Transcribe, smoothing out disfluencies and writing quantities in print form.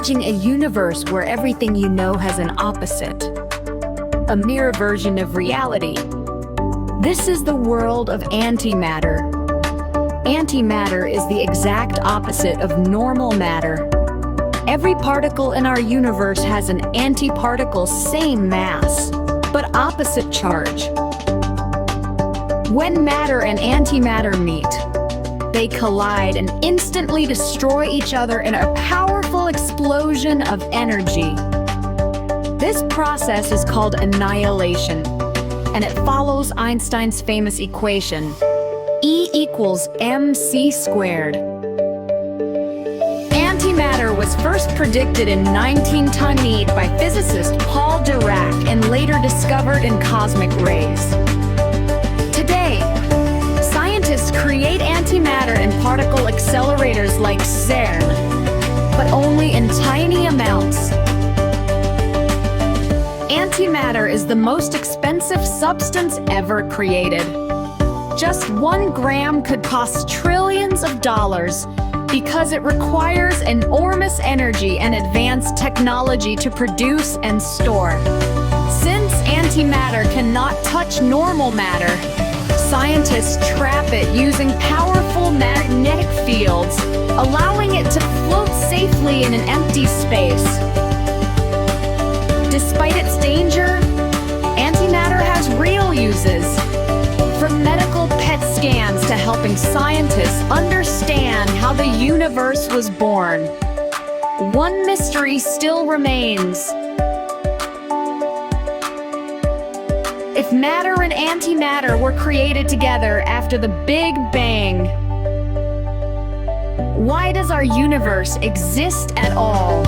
Imagine a universe where everything you know has an opposite, a mirror version of reality. This is the world of antimatter. Antimatter is the exact opposite of normal matter. Every particle in our universe has an antiparticle, same mass, but opposite charge. When matter and antimatter meet, they collide and instantly destroy each other in a powerful explosion of energy. This process is called annihilation, and it follows Einstein's famous equation, E equals mc squared. Antimatter was first predicted in 1928 by physicist Paul Dirac and later discovered in cosmic rays. Today, scientists create antimatter in particle accelerators like CERN, but only in tiny amounts. Antimatter is the most expensive substance ever created. Just 1 gram could cost trillions of dollars because it requires enormous energy and advanced technology to produce and store. Since antimatter cannot touch normal matter, scientists trap it using powerful magnetic fields, allowing it to float safely in an empty space. Despite its danger, antimatter has real uses. From medical PET scans to helping scientists understand how the universe was born, one mystery still remains. If matter and antimatter were created together after the Big Bang, why does our universe exist at all?